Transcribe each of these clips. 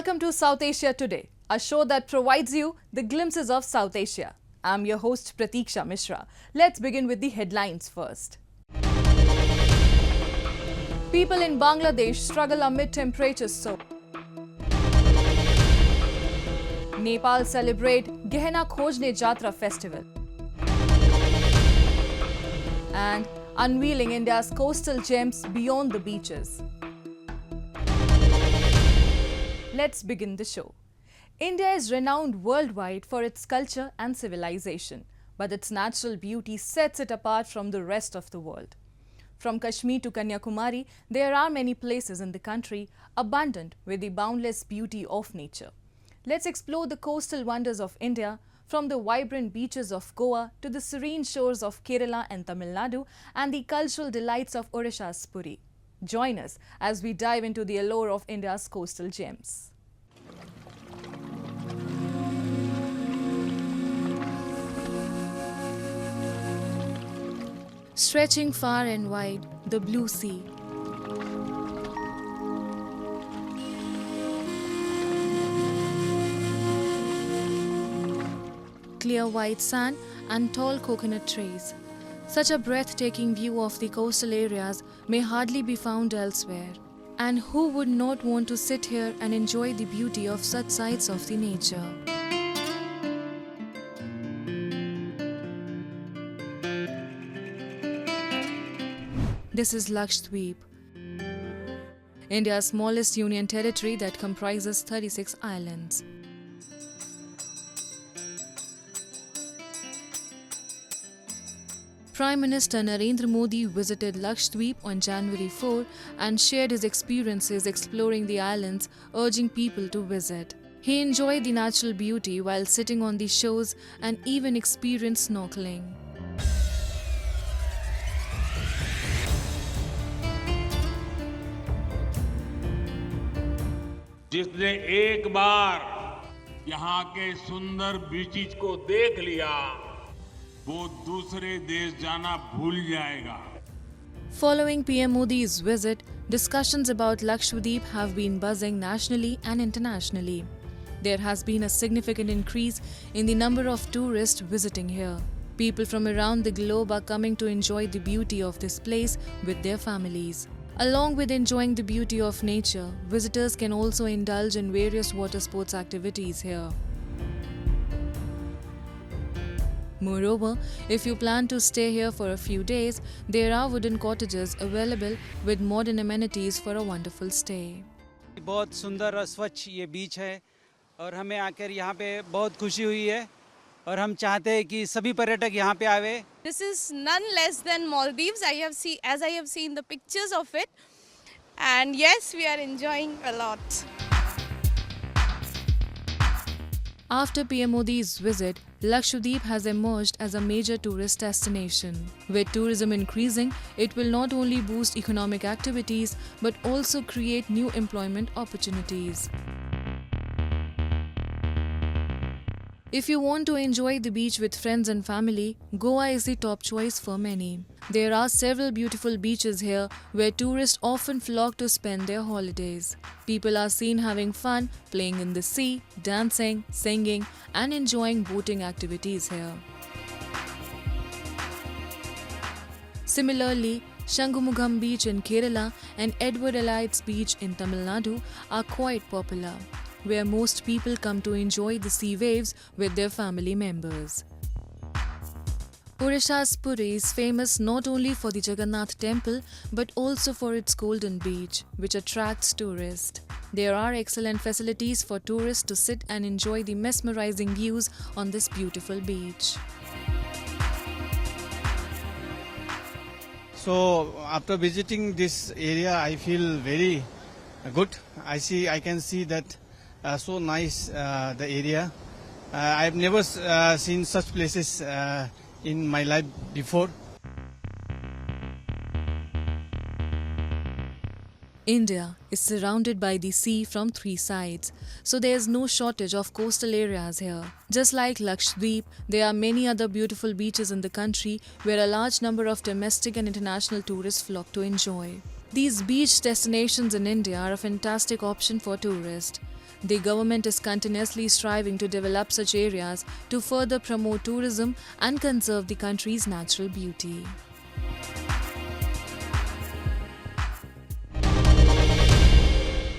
Welcome to South Asia Today, a show that provides you the glimpses of South Asia. I'm your host Pratiksha Mishra. Let's begin with the headlines first. People in Bangladesh struggle amid temperatures so. Nepal celebrate Gehna Khojne Jatra festival. And unveiling India's coastal gems beyond the beaches. Let's begin the show. India is renowned worldwide for its culture and civilization, but its natural beauty sets it apart from the rest of the world. From Kashmir to Kanyakumari, there are many places in the country abundant with the boundless beauty of nature. Let's explore the coastal wonders of India, from the vibrant beaches of Goa to the serene shores of Kerala and Tamil Nadu and the cultural delights of Odisha's Puri. Join us as we dive into the allure of India's coastal gems. Stretching far and wide, the blue sea. Clear white sand and tall coconut trees. Such a breathtaking view of the coastal areas may hardly be found elsewhere. And who would not want to sit here and enjoy the beauty of such sights of the nature? This is Lakshadweep, India's smallest union territory that comprises 36 islands. Prime Minister Narendra Modi visited Lakshadweep on January 4 and shared his experiences exploring the islands, urging people to visit. He enjoyed the natural beauty while sitting on the shores and even experienced snorkeling. जिसने एक बार यहाँ के सुंदर beaches को देख लिया वो दूसरे देश जाना भूल जाएगा. Following PM Modi's visit, discussions about Lakshadweep have been buzzing nationally and internationally. There has been a significant increase in the number of tourists visiting here. People from around the globe are coming to enjoy the beauty of this place with their families. Along with enjoying the beauty of nature, visitors can also indulge in various water sports activities here. Moreover, if you plan to stay here for a few days, there are wooden cottages available with modern amenities for a wonderful stay. बहुत सुंदर और स्वच्छ ये बीच है और हमें आकर यहाँ पे बहुत खुशी हुई है और हम चाहते हैं कि सभी पर्यटक यहाँ पे आवे. This is none less than Maldives. I have seen the pictures of it, and yes, we are enjoying a lot. After PM Modi's visit, Lakshadweep has emerged as a major tourist destination. With tourism increasing, it will not only boost economic activities but also create new employment opportunities. If you want to enjoy the beach with friends and family, Goa is the top choice for many. There are several beautiful beaches here where tourists often flock to spend their holidays. People are seen having fun, playing in the sea, dancing, singing, and enjoying boating activities here. Similarly, Shangumugham Beach in Kerala and Edward Elites Beach in Tamil Nadu are quite popular, where most people come to enjoy the sea waves with their family members. Odisha's Puri is famous not only for the Jagannath temple but also for its golden beach, which attracts tourists. There are excellent facilities for tourists to sit and enjoy the mesmerizing views on this beautiful beach. So after visiting this area, I feel very good. I can see that so nice the area. I have never seen such places in my life before. India is surrounded by the sea from 3 sides, so there is no shortage of coastal areas here. Just like Lakshadweep, there are many other beautiful beaches in the country where a large number of domestic and international tourists flock to enjoy. These beach destinations in India are a fantastic option for tourists. The government is continuously striving to develop such areas to further promote tourism and conserve the country's natural beauty.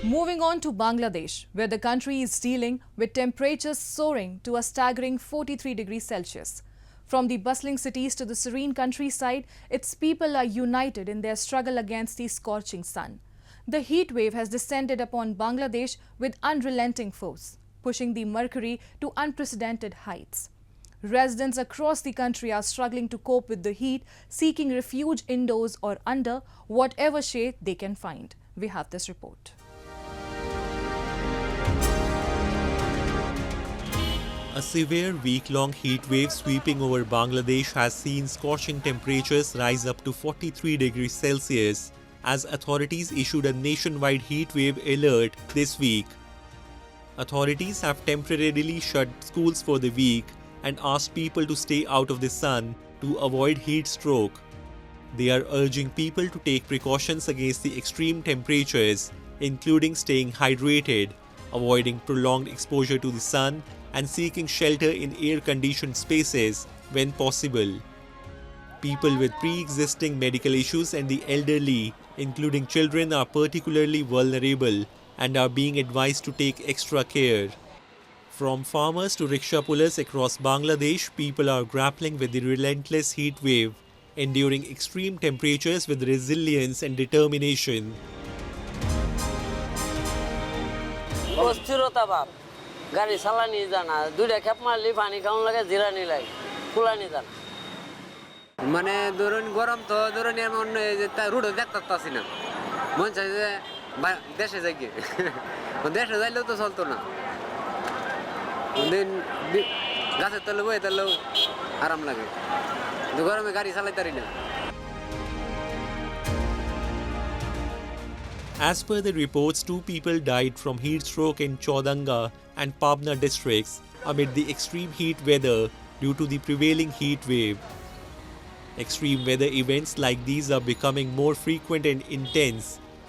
Moving on to Bangladesh, where the country is dealing with temperatures soaring to a staggering 43 degrees Celsius. From the bustling cities to the serene countryside, its people are united in their struggle against the scorching sun. The heat wave has descended upon Bangladesh with unrelenting force, pushing the mercury to unprecedented heights. Residents across the country are struggling to cope with the heat, seeking refuge indoors or under whatever shade they can find. We have this report. A severe week-long heat wave sweeping over Bangladesh has seen scorching temperatures rise up to 43 degrees Celsius as authorities issued a nationwide heat wave alert this week. Authorities have temporarily shut schools for the week and asked people to stay out of the sun to avoid heat stroke. They are urging people to take precautions against the extreme temperatures, including staying hydrated, avoiding prolonged exposure to the sun, and seeking shelter in air-conditioned spaces when possible. People with pre-existing medical issues and the elderly, including children, are particularly vulnerable and are being advised to take extra care. From farmers to rickshaw pullers across Bangladesh, people are grappling with the relentless heat wave, enduring extreme temperatures with resilience and determination. গাড়ি চালানি জানা দুইটা খেপ মারলি পানি খাওয়ান লাগে জিরানি লাগে কুলানি জানা মানে ধরুন গরম তো ধরুন এমন যে রোডে দেখতাছি না মন চাই যে দেশে যাই গিয়ে দেশে যাইলেও তো চলতো না দিন গাছের তলে বয়ে তাহলেও আরাম লাগে গরমে গাড়ি চালাইতে পারি না As per the reports, 2 people died from heat stroke in Chaudhanga and Pabna districts amid the extreme heat weather due to the prevailing heat wave. Extreme weather events like these are becoming more frequent and intense,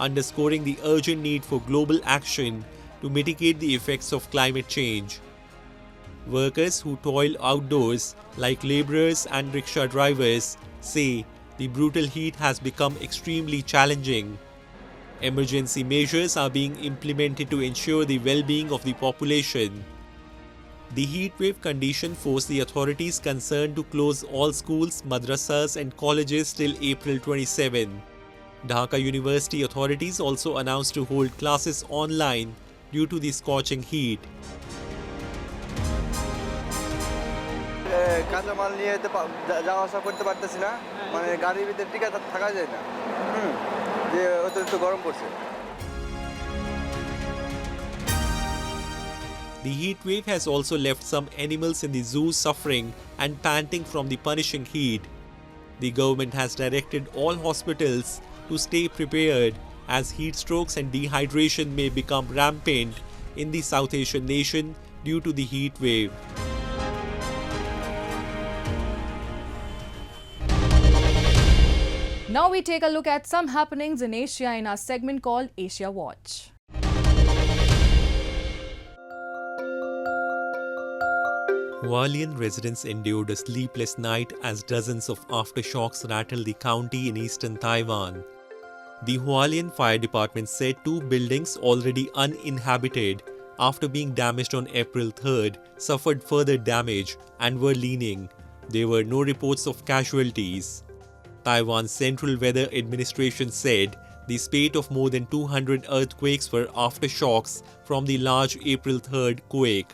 underscoring the urgent need for global action to mitigate the effects of climate change. Workers who toil outdoors, like laborers and rickshaw drivers, say the brutal heat has become extremely challenging. Emergency measures are being implemented to ensure the well-being of the population. The heatwave condition forced the authorities concerned to close all schools, madrasas and colleges till April 27. Dhaka University authorities also announced to hold classes online due to the scorching heat. কাঁচামাল নিয়ে যাওয়া আসা করতে পারতেছি না মানে গাড়ির ভিতরে টিকা থাকা যায় না যে অতিরিক্ত গরম পড়ছে The heat wave has also left some animals in the zoo suffering and panting from the punishing heat. The government has directed all hospitals to stay prepared as heat strokes and dehydration may become rampant in the South Asian nation due to the heat wave. Now we take a look at some happenings in Asia in our segment called Asia Watch. Hualien residents endured a sleepless night as dozens of aftershocks rattled the county in eastern Taiwan. The Hualien Fire Department said 2 buildings already uninhabited after being damaged on April 3rd suffered further damage and were leaning. There were no reports of casualties. Taiwan's Central Weather Administration said the spate of more than 200 earthquakes were aftershocks from the large April 3rd quake.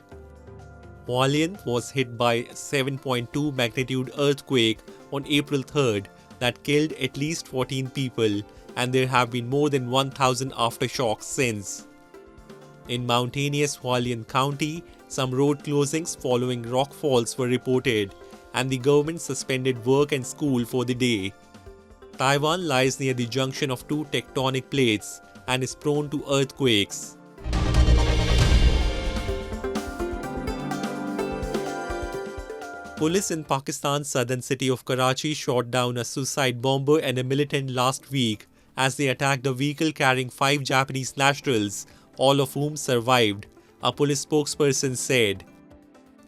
Hualien was hit by a 7.2 magnitude earthquake on April 3rd that killed at least 14 people, and there have been more than 1,000 aftershocks since. In mountainous Hualien County, some road closings following rockfalls were reported, and the government suspended work and school for the day. Taiwan lies near the junction of 2 tectonic plates and is prone to earthquakes. Police in Pakistan's southern city of Karachi shot down a suicide bomber and a militant last week as they attacked a vehicle carrying 5 Japanese nationals all of whom survived, a police spokesperson said.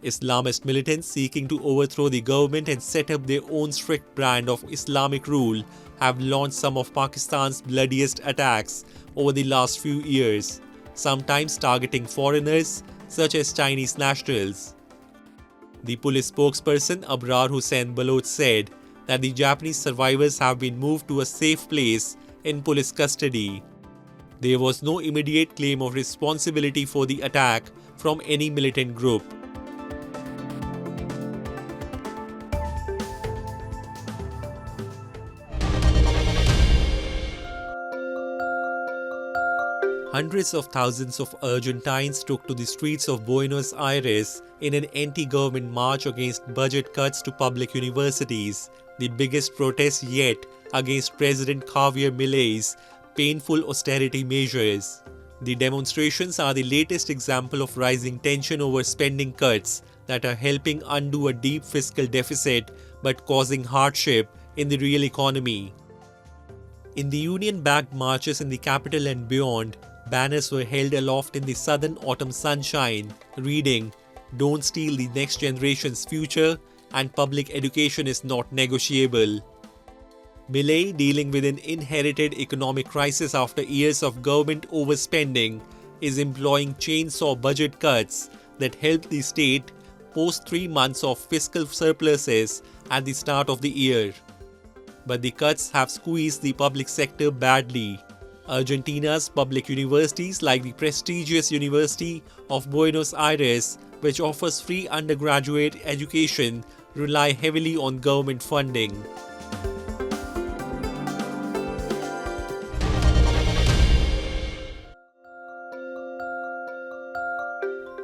Islamist militants seeking to overthrow the government and set up their own strict brand of Islamic rule have launched some of Pakistan's bloodiest attacks over the last few years, sometimes targeting foreigners such as Chinese nationals. The police spokesperson Abrar Hussain Baloch said that the Japanese survivors have been moved to a safe place in police custody. There was no immediate claim of responsibility for the attack from any militant group. Hundreds of thousands of Argentines took to the streets of Buenos Aires in an anti-government march against budget cuts to public universities, the biggest protest yet against President Javier Milei's painful austerity measures. The demonstrations are the latest example of rising tension over spending cuts that are helping undo a deep fiscal deficit but causing hardship in the real economy. In the union-backed marches in the capital and beyond, banners were held aloft in the southern autumn sunshine, reading, "Don't steal the next generation's future," and "Public education is not negotiable." Milei, dealing with an inherited economic crisis after years of government overspending, is employing chainsaw budget cuts that help the state post 3 months of fiscal surpluses at the start of the year. But the cuts have squeezed the public sector badly. Argentina's public universities like the prestigious University of Buenos Aires, which offers free undergraduate education, rely heavily on government funding.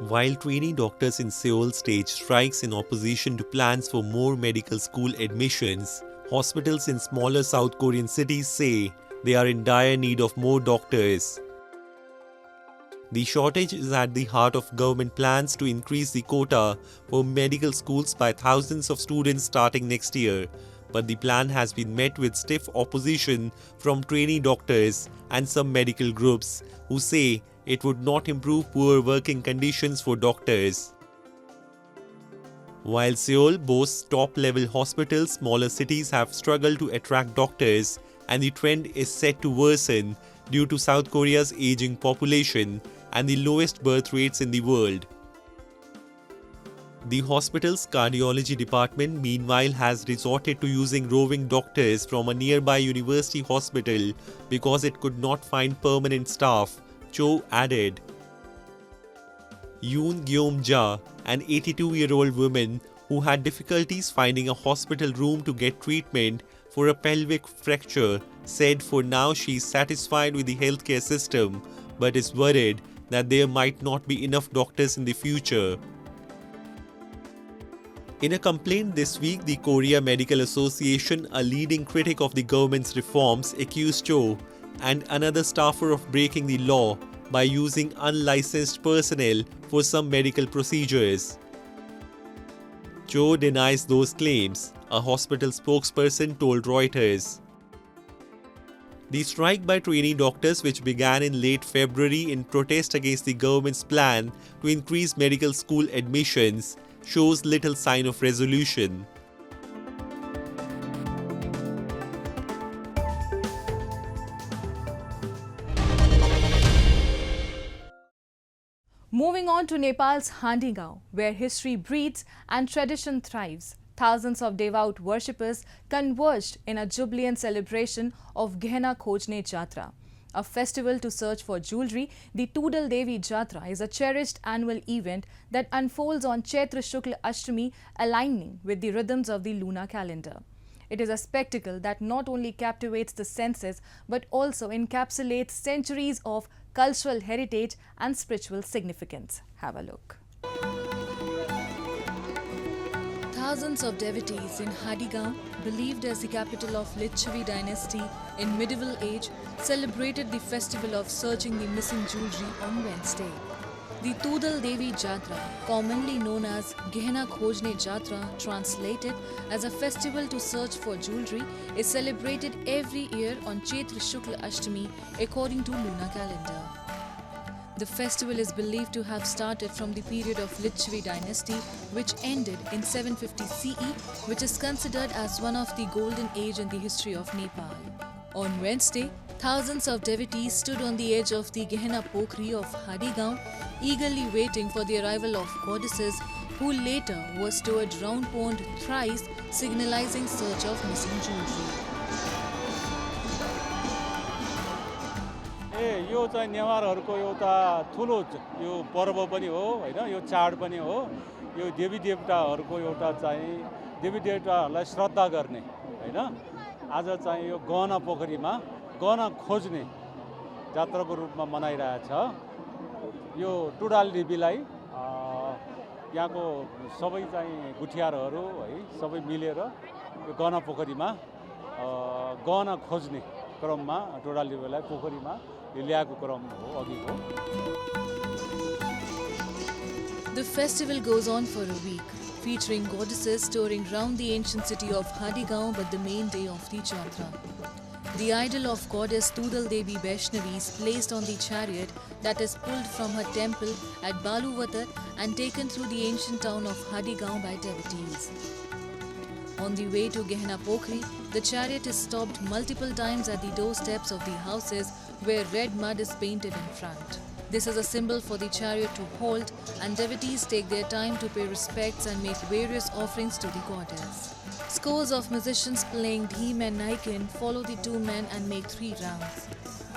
While trainee doctors in Seoul staged strikes in opposition to plans for more medical school admissions, hospitals in smaller South Korean cities say they are in dire need of more doctors. The shortage is at the heart of government plans to increase the quota for medical schools by thousands of students starting next year, but the plan has been met with stiff opposition from trainee doctors and some medical groups who say it would not improve poor working conditions for doctors. While Seoul boasts top-level hospitals, smaller cities have struggled to attract doctors, and the trend is set to worsen due to South Korea's aging population and the lowest birth rates in the world. The hospital's cardiology department, meanwhile, has resorted to using roving doctors from a nearby university hospital because it could not find permanent staff, Cho added. Yoon Gyeom-ja, an 82-year-old woman who had difficulties finding a hospital room to get treatment for a pelvic fracture, said for now she is satisfied with the healthcare system but is worried that there might not be enough doctors in the future. In a complaint this week, the Korea Medical Association, a leading critic of the government's reforms, accused Cho and another staffer of breaking the law by using unlicensed personnel for some medical procedures. Cho denies those claims, a hospital spokesperson told Reuters. The strike by trainee doctors, which began in late February in protest against the government's plan to increase medical school admissions, shows little sign of resolution. Moving on to Nepal's Handigaon, where history breathes and tradition thrives. Thousands of devout worshippers converged in a jubilant celebration of Ghena Khojne Jatra, a festival to search for jewelry. The Tudal Devi Jatra is a cherished annual event that unfolds on Chaitra Shukla Ashtami, aligning with the rhythms of the lunar calendar. It is a spectacle that not only captivates the senses but also encapsulates centuries of cultural heritage and spiritual significance. Have a look. Thousands of devotees in Handigaon, believed as the capital of Lichavi dynasty in medieval age, celebrated the festival of searching the missing jewelry on Wednesday. The Tudal Devi Jatra, commonly known as Ghena Khojne Jatra, translated as a festival to search for jewelry, is celebrated every year on Chaitra Shukla Ashtami according to lunar calendar. The festival is believed to have started from the period of Lichvi dynasty, which ended in 750 CE, which is considered as one of the golden age in the history of Nepal. On Wednesday, thousands of devotees stood on the edge of the Gehna Pokhri of Hadigaon, eagerly waiting for the arrival of goddesses, who later were stored round pond thrice, signalizing search of missing jewelry. यो चाहिँ नेवारहरूको एउटा ठुलो यो पर्व पनि हो हैन, यो चाड पनि हो। यो देवी देवताहरूको एउटा चाहिँ देवी देवताहरूलाई श्रद्धा गर्ने हैन। आज चाहिँ यो गहना पोखरीमा गहना खोज्ने जात्राको रूपमा मनाइरहेछ। यो टुडाल देवीलाई यहाँको सबै चाहिँ गुठियारहरू है सबै मिलेर यो गहना पोखरीमा गहना खोज्ने क्रममा टुडाल देवीलाई पोखरीमा ल्याएको क्रम हो अघिको। The festival goes on for a week, featuring goddesses touring round the ancient city of Hadigaon, but the main day of the Jatra. The idol of goddess Tudal Devi Vaishnavi is placed on the chariot that is pulled from her temple at Baluvatar and taken through the ancient town of Hadigaon by devotees. On the way to Gehna Pokhri, the chariot is stopped multiple times at the doorsteps of the houses where red mud is painted in front. This is a symbol for the chariot to halt, and devotees take their time to pay respects and make various offerings to the goddess. Scores of musicians playing dheem and naikin follow the two men and make 3 rounds.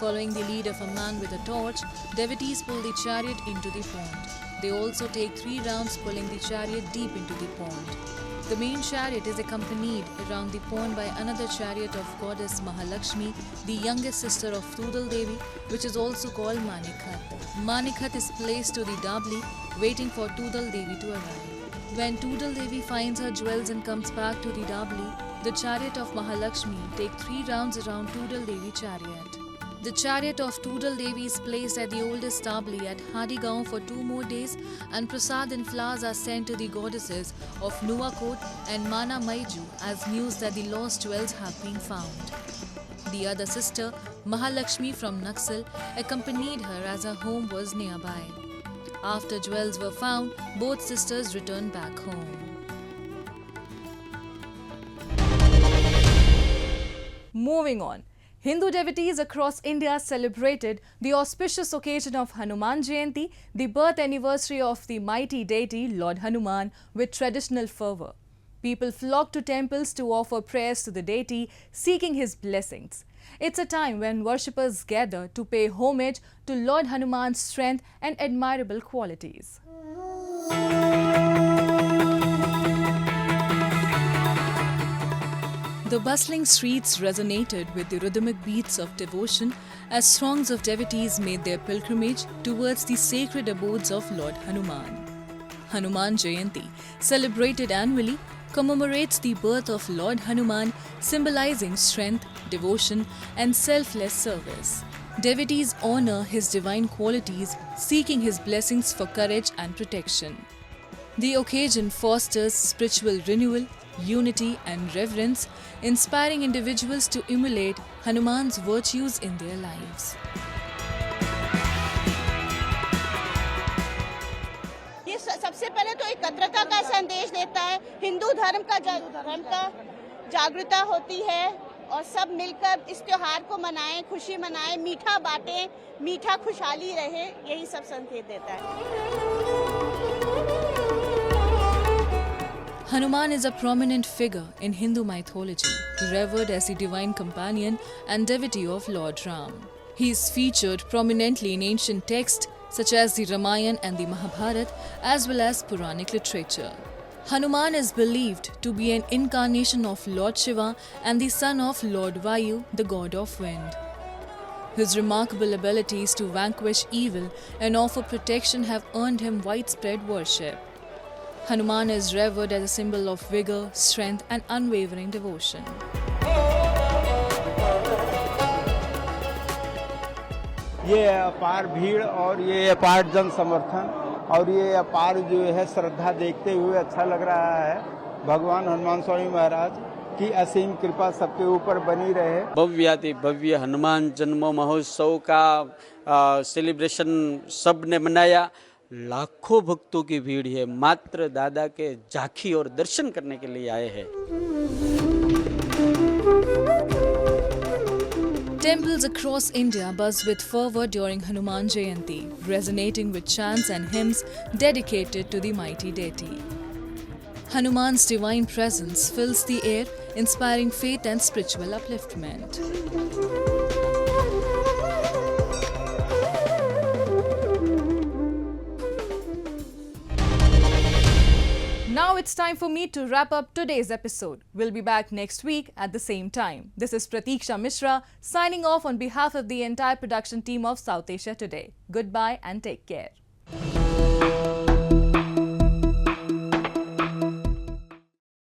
Following the lead of a man with a torch, devotees pull the chariot into the pond. They also take 3 rounds pulling the chariot deep into the pond. The main chariot is accompanied around the pond by another chariot of goddess Mahalakshmi, the youngest sister of Tudal Devi, which is also called Manikhat. Manikhat is placed to the dabli, waiting for Tudal Devi to arrive. When Tudal Devi finds her jewels and comes back to the dabli, the chariot of Mahalakshmi takes 3 rounds around Tudal Devi chariot. The chariot of Tudal Devi is placed at the oldest dabli at Hadigaon for 2 more days, and prasad and flowers are sent to the goddesses of Nuwakot and Mana Maiju as news that the lost jewels have been found. The other sister, Mahalakshmi from Naxal, accompanied her as her home was nearby. After jewels were found, both sisters returned back home. Moving on. Hindu devotees across India celebrated the auspicious occasion of Hanuman Jayanti, the birth anniversary of the mighty deity Lord Hanuman, with traditional fervour. People flocked to temples to offer prayers to the deity, seeking his blessings. It's a time when worshippers gather to pay homage to Lord Hanuman's strength and admirable qualities. The bustling streets resonated with the rhythmic beats of devotion as throngs of devotees made their pilgrimage towards the sacred abodes of Lord Hanuman. Hanuman Jayanti, celebrated annually, commemorates the birth of Lord Hanuman, symbolizing strength, devotion, and selfless service. Devotees honor his divine qualities, seeking his blessings for courage and protection. The occasion fosters spiritual renewal, unity, and reverence, inspiring individuals to emulate Hanuman's virtues in their lives. ये सबसे पहले तो एकत्रता का संदेश देता है, हिंदू धर्म का जागरूकता होती है और सब मिलकर इस त्योहार को मनाएं, खुशी मनाएं, मीठा बांटें, मीठा खुशहाली रहे, यही सब संकेत देता है. Hanuman is a prominent figure in Hindu mythology, revered as the divine companion and devotee of Lord Ram. He is featured prominently in ancient texts such as the Ramayana and the Mahabharata, as well as Puranic literature. Hanuman is believed to be an incarnation of Lord Shiva and the son of Lord Vayu, the god of wind. His remarkable abilities to vanquish evil and offer protection have earned him widespread worship. Hanuman is revered as a symbol of vigor, strength, and unwavering devotion. ये अपार भीड़ और ये अपार जन समर्थन और ये अपार जो है श्रद्धा देखते हुए अच्छा लग रहा है. भगवान हनुमान स्वामी महाराज की असीम कृपा सबके ऊपर बनी रहे। भव्याति भव्य हनुमान जन्म महोत्सव का सेलिब्रेशन सब ने मनाया। लाखों भक्तों की भीड़ है, मात्र दादा के झांकी और दर्शन करने के लिए आए हैं। Temples across India buzz with fervor during Hanuman Jayanti, resonating with chants and hymns dedicated to the mighty deity. Hanuman's divine presence fills the air, inspiring faith and spiritual upliftment. Now it's time for me to wrap up today's episode. We'll be back next week at the same time. This is Pratiksha Mishra signing off on behalf of the entire production team of South Asia Today. Goodbye and take care.